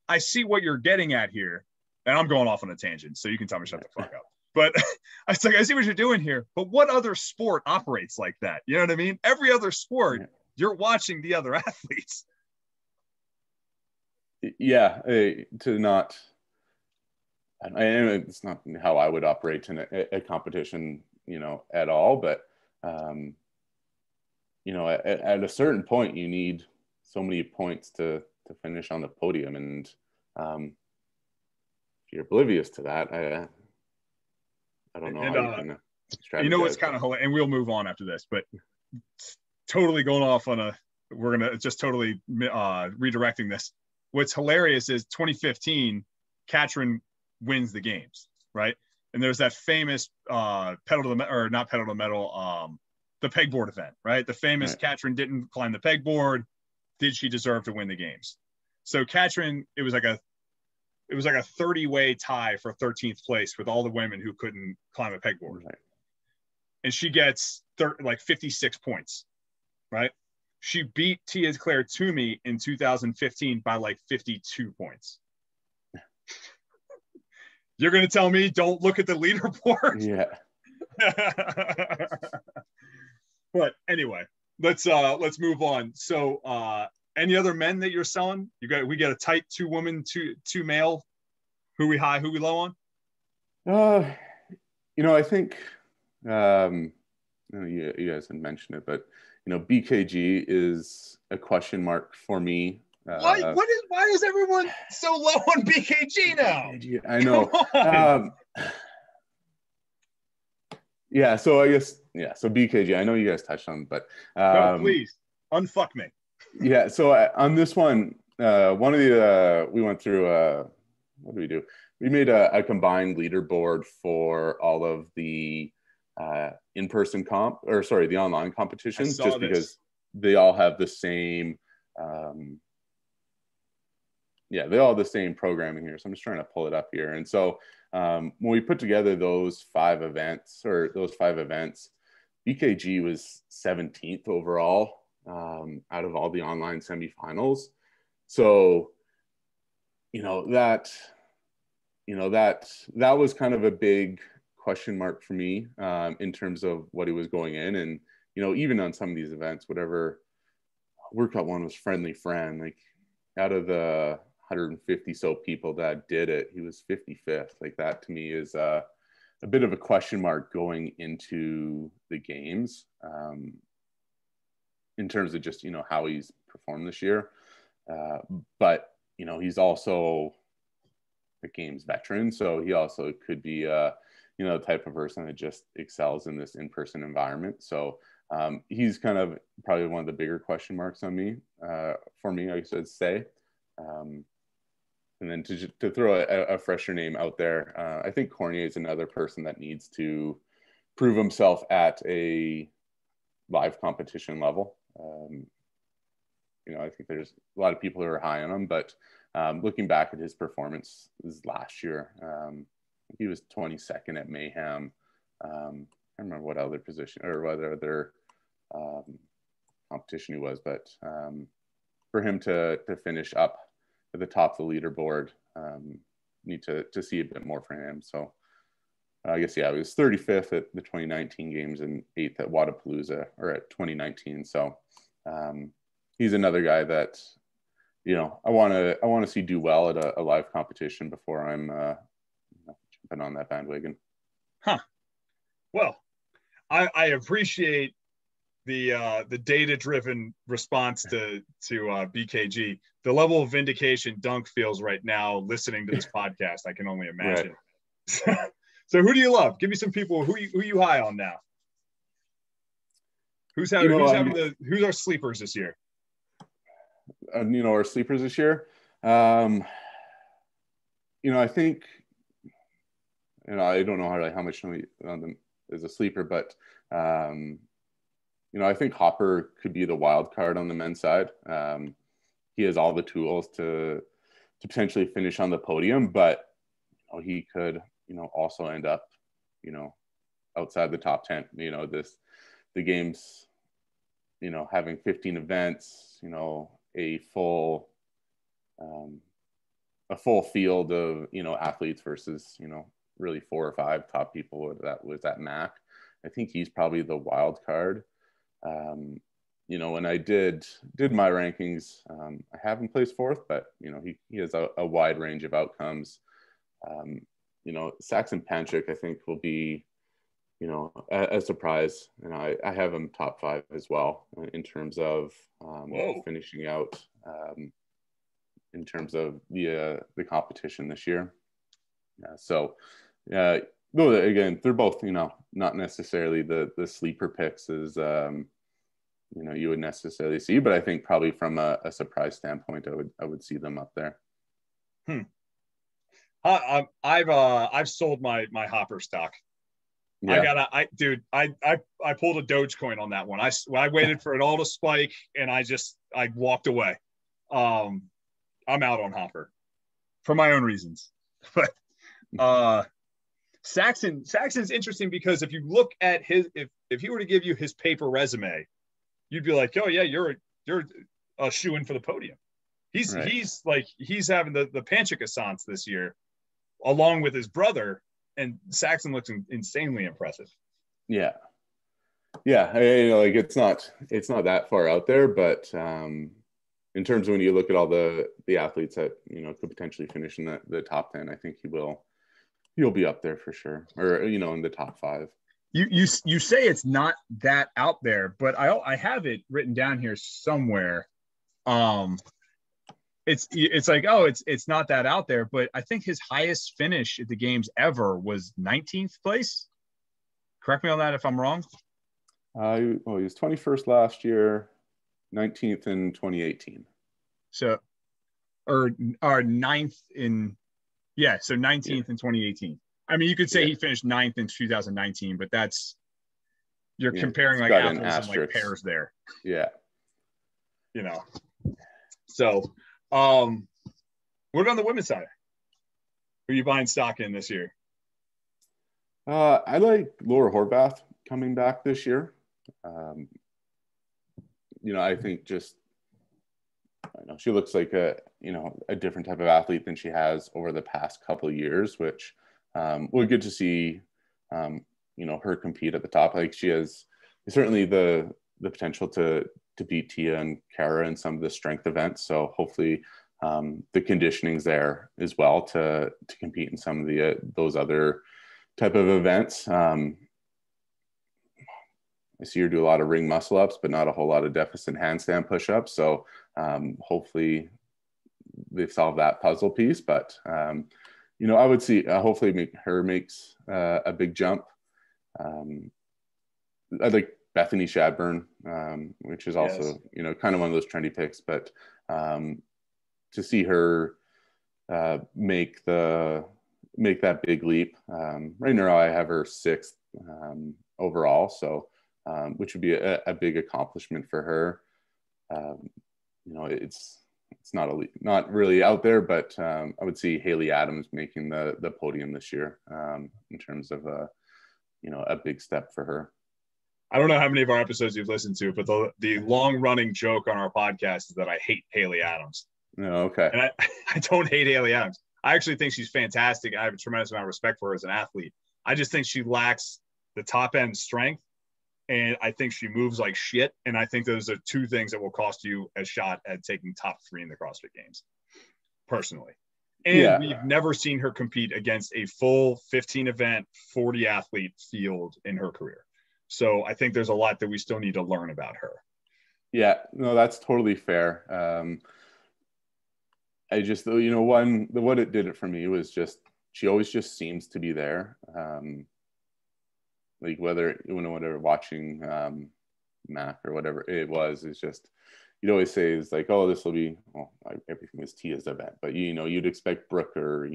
I see what you're getting at here, and I'm going off on a tangent, so you can tell me shut the fuck up. But I was like, I see what you're doing here. But what other sport operates like that? You know what I mean? Every other sport, you're watching the other athletes. Yeah, to not. It's not how I would operate in a competition, at all. But at a certain point, you need so many points to finish on the podium, and if you're oblivious to that, I don't know how you can strategize. You know what's kind of hilarious, and we'll move on after this, but totally going off on we're gonna just totally redirecting this. What's hilarious is 2015, Katrin wins the games, right? And there's that famous the pegboard event, right? The famous right. Katrin didn't climb the pegboard. Did she deserve to win the games? So Katrin, it was like a 30-way tie for 13th place with all the women who couldn't climb a pegboard. Right. And she gets 56 points, right? She beat Tia-Claire Toomey in 2015 by 52 points. You're going to tell me don't look at the leaderboard? Yeah. But anyway, let's move on. So any other men that you're selling? We got a tight 2 women, two male. Who we high, who we low on? I think you guys had mentioned it, but BKG is a question mark for me. Why is everyone so low on BKG now? BKG, I know. Yeah, so I guess so BKG. I know you guys touched on, but no, please unfuck me. Yeah, so on this one, one of the we went through. What do we do? We made a combined leaderboard for all of the in-person the online competitions, just because they all have the same. They all have the same programming here. So I'm just trying to pull it up here. And so when we put together those 5 events, BKG was 17th overall out of all the online semifinals. So, that was kind of a big question mark for me in terms of what he was going in. And, even on some of these events, whatever workout one was friendly friend, like out of the 150 so people that did it, he was 55th. Like that to me is a bit of a question mark going into the games in terms of just, how he's performed this year. But, he's also a games veteran. So he also could be, the type of person that just excels in this in-person environment. So he's kind of probably one of the bigger question marks on me, for me, I should say. And then to throw a fresher name out there, I think Cornier is another person that needs to prove himself at a live competition level. I think there's a lot of people who are high on him, but looking back at his performance last year, he was 22nd at Mayhem. I don't remember what other position or what other competition he was, but for him to finish up at the top of the leaderboard, need to see a bit more from him. So I guess, it was 35th at the 2019 games and 8th at Wodapalooza or at 2019. So he's another guy that, I want to see do well at a live competition before I'm jumping on that bandwagon. Huh. Well, I appreciate the data-driven response to BKG. The level of vindication Dunk feels right now listening to this podcast, I can only imagine. Right. So who do you love? Give me some people. Who you high on now? Who's our sleepers this year? Our sleepers this year. I think, I don't know how much on them is a sleeper, but I think Hopper could be the wild card on the men's side. He has all the tools to potentially finish on the podium, but he could, also end up, outside the top 10. The games, having 15 events, a full field of athletes versus really 4 or 5 top people that was at MAC. I think he's probably the wild card. When I did my rankings, I have him placed 4th, but he has a wide range of outcomes. Saxon Panchik, I think, will be a surprise, and I have him top 5 as well in terms of finishing out in terms of the competition this year. Though again, they're both not necessarily the sleeper picks as you would necessarily see, but I think probably from a surprise standpoint, I would see them up there. I've sold my Hopper stock. Yeah. I pulled a Dogecoin on that one. I waited for it all to spike, and I walked away. I'm out on Hopper for my own reasons. But Saxon's interesting because if you look at his, if he were to give you his paper resume, you'd be like, oh yeah, you're a shoo-in for the podium. He's having the Panchik Assance this year, along with his brother. And Saxon looks insanely impressive. Yeah. It's not that far out there, but in terms of when you look at all the athletes that could potentially finish in the top 10, I think he'll be up there for sure, or in the top 5. You say it's not that out there, but I have it written down here somewhere. It's like, oh, it's not that out there, but I think his highest finish at the games ever was 19th place. Correct me on that if I'm wrong. He was 21st last year, 19th in 2018. So, or 9th in, yeah, so 19th in 2018. I mean, you could say he finished 9th in 2019, but you're comparing like apples and like pears there. Yeah. So, what about on the women's side? Who are you buying stock in this year? I like Laura Horvath coming back this year. I think she looks like a different type of athlete than she has over the past couple of years, which we're good to see. Her compete at the top. Like she has certainly the potential to beat Tia and Kara in some of the strength events. So hopefully the conditioning's there as well to compete in some of those other type of events. I see her do a lot of ring muscle ups, but not a whole lot of deficit handstand push-ups. So hopefully they've solved that puzzle piece. But I would see hopefully makes a big jump. I'd like Bethany Shadburn, which is also kind of one of those trendy picks, but to see her make that big leap. Right now I have her 6th overall, so which would be a big accomplishment for her. It's not really out there, but I would see Haley Adams making the podium this year in terms of a big step for her. I don't know how many of our episodes you've listened to, but the long-running joke on our podcast is that I hate Haley Adams. Oh, okay. And I don't hate Haley Adams. I actually think she's fantastic. I have a tremendous amount of respect for her as an athlete. I just think she lacks the top-end strength, and I think she moves like shit. And I think those are 2 things that will cost you a shot at taking top 3 in the CrossFit Games, personally. And we've never seen her compete against a full 15-event, 40-athlete field in her career. So I think there's a lot that we still need to learn about her. Yeah, no, that's totally fair. I just, what it did it for me was just, she always just seems to be there. Like whether watching Mac or whatever it was, it's just, you'd always say is like, oh, this will be, everything is Tia's event, but you'd expect Brooke or,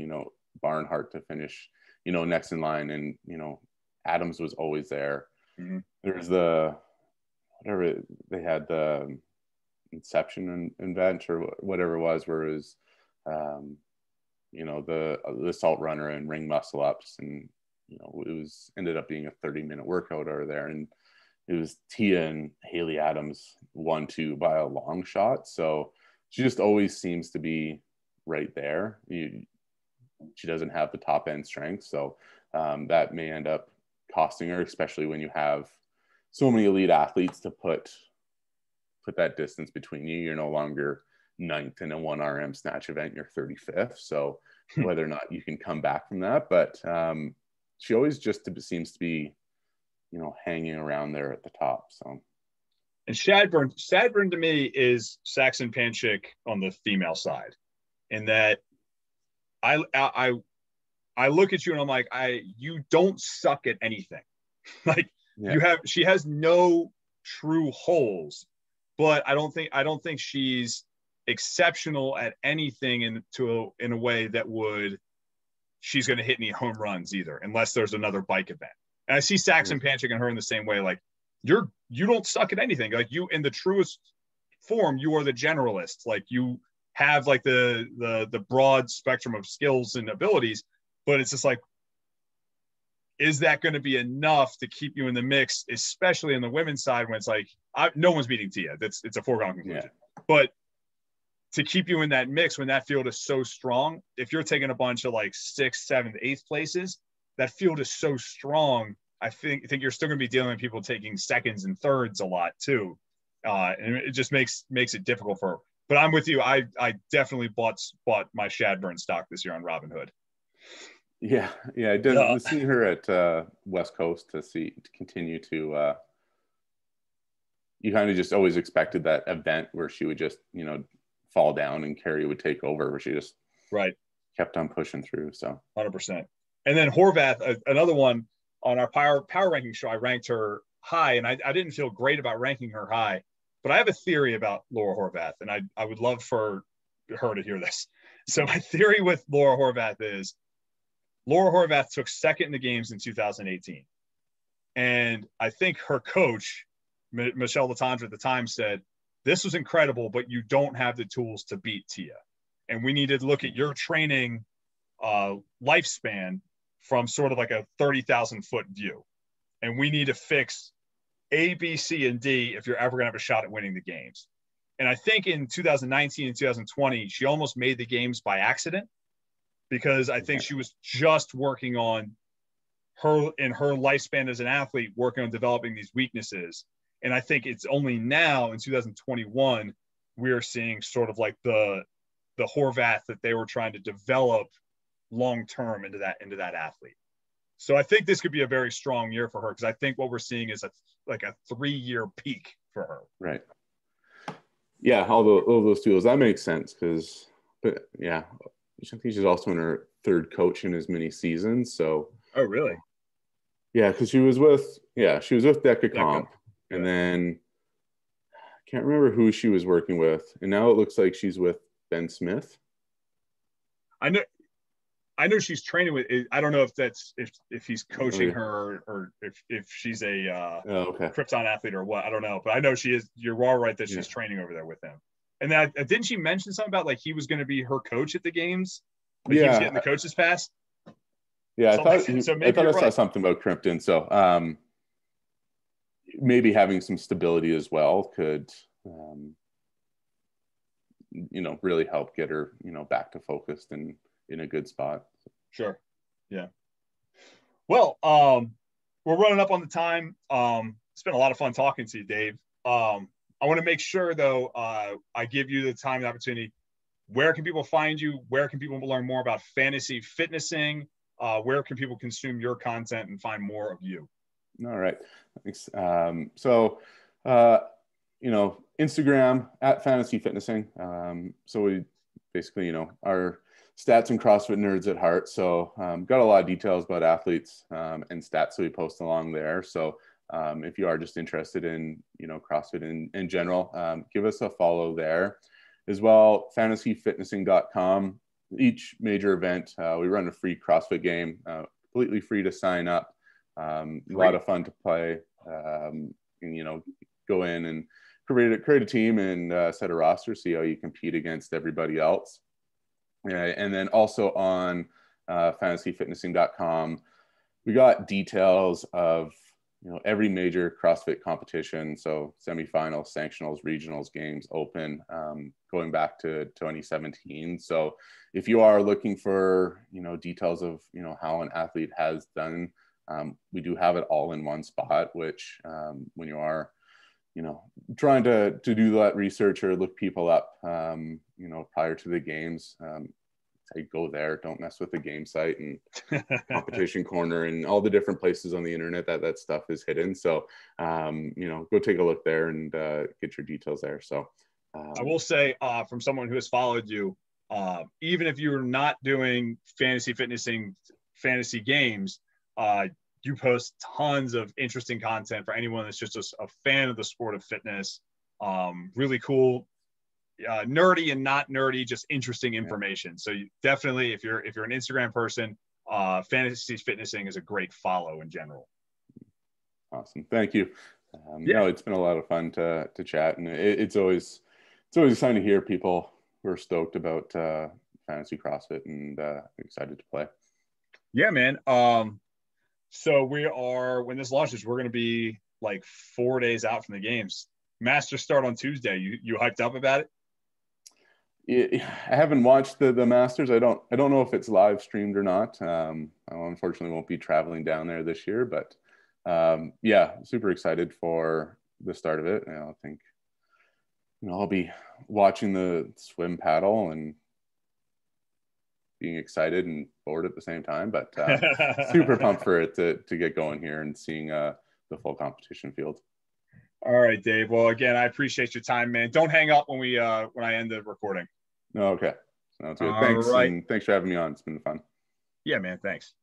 Barnhart to finish, next in line. And, Adams was always there. Mm-hmm. There's whatever they had, the Inception event or whatever it was, where it was, the salt runner and ring muscle ups, and it ended up being a 30-minute workout over there, and it was Tia and Haley Adams 1-2 by a long shot. So she just always seems to be right there. she doesn't have the top end strength. So that may end up costing her, especially when you have so many elite athletes to put that distance between you. You're no longer ninth in a 1 RM snatch event, you're 35th. So whether or not you can come back from that, but she always just seems to be, hanging around there at the top. So, and Shadburn to me is Saxon Panchik on the female side, in that I look at you and I'm like, you don't suck at anything. Like she has no true holes, but I don't think she's exceptional at anything in a way that she's going to hit any home runs either, unless there's another bike event. And I see Saxon Panchik and her in the same way. Like you don't suck at anything. Like you, in the truest form, you are the generalist. Like you have like the broad spectrum of skills and abilities, but it's just like, is that going to be enough to keep you in the mix, especially on the women's side when it's like no one's beating Tia. It's a foregone conclusion. Yeah. But to keep you in that mix when that field is so strong, if you're taking a bunch of like 6th, 7th, 8th places, that field is so strong. I think you're still going to be dealing with people taking 2nds and 3rds a lot too, and it just makes it difficult for her. But I'm with you. I definitely bought my Shadburn stock this year on Robinhood. Yeah. I didn't see her at West Coast to continue to. You kind of just always expected that event where she would just fall down and Carrie would take over, where she just kept on pushing through. So 100%. And then Horvath, another one on our power ranking show, I ranked her high, and I didn't feel great about ranking her high, but I have a theory about Laura Horvath, and I would love for her to hear this. So my theory with Laura Horvath is Laura Horvath took 2nd in the games in 2018. And I think her coach, Michelle Latendre at the time, said, this was incredible, but you don't have the tools to beat Tia. And we need to look at your training lifespan from sort of like a 30,000 foot view. And we need to fix A, B, C, and D if you're ever going to have a shot at winning the games. And I think in 2019 and 2020, she almost made the games by accident, because I think she was just working on her lifespan as an athlete, working on developing these weaknesses. And I think it's only now in 2021, we're seeing sort of like the Horvath that they were trying to develop long-term into that athlete. So I think this could be a very strong year for her, because I think what we're seeing is a 3-year peak for her. Right. Yeah. All those tools, that makes sense. But yeah, I think she's also in her 3rd coach in as many seasons. So. Oh, really? Yeah. Cause she was with Deca Comp. And then I can't remember who she was working with. And now it looks like she's with Ben Smith. I know she's training with. I don't know if that's if he's coaching her or if she's a Krypton athlete or what. I don't know, but I know she is. You're all right that she's training over there with him. And that didn't she mention something about like he was going to be her coach at the games? Like he was getting the coach's pass. Yeah, I thought I saw something about Krypton. So maybe having some stability as well could, really help get her, back to focused and in a good spot. Sure. Yeah. Well, we're running up on the time. It's been a lot of fun talking to you, Dave. I want to make sure though, I give you the time and opportunity. Where can people find you? Where can people learn more about fantasy fitnessing? Where can people consume your content and find more of you? All right. Thanks. Instagram at Fantasy Fitnessing. So we basically, are stats and CrossFit nerds at heart. So got a lot of details about athletes and stats that we post along there. So if you are just interested in, CrossFit in general, give us a follow there. As well, fantasyfitnessing.com. Each major event, we run a free CrossFit game, completely free to sign up. A lot of fun to play, and, go in and create a team and set a roster, see how you compete against everybody else. And then also on fantasyfitnessing.com, we got details of every major CrossFit competition. So semifinals, sanctionals, regionals, games, open, going back to 2017. So if you are looking for, details of, how an athlete has done, we do have it all in one spot, which when you are, trying to do that research or look people up, prior to the games, say go there, don't mess with the game site and competition corner and all the different places on the internet that stuff is hidden. So, go take a look there and get your details there. So I will say from someone who has followed you, even if you're not doing fantasy fitnessing, fantasy games, you post tons of interesting content for anyone that's just a fan of the sport of fitness. Really cool, nerdy and not nerdy, just interesting information. So you definitely, if you're an Instagram person, fantasy fitnessing is a great follow in general. Awesome, thank you. No, it's been a lot of fun to chat, and it's always exciting to hear people who are stoked about fantasy CrossFit and excited to play. Yeah, man. So when this launches, we're going to be like 4 days out from the games. Masters start on Tuesday. You hyped up about it? I haven't watched the Masters. I don't know if it's live streamed or not. I unfortunately won't be traveling down there this year, but super excited for the start of it. I think I'll be watching the swim paddle and being excited and bored at the same time, but super pumped for it to get going here and seeing the full competition field. All right, Dave. Well, again, I appreciate your time, man. Don't hang up when I end the recording. Okay. Sounds good. Thanks. Right. And thanks for having me on. It's been fun. Yeah, man. Thanks.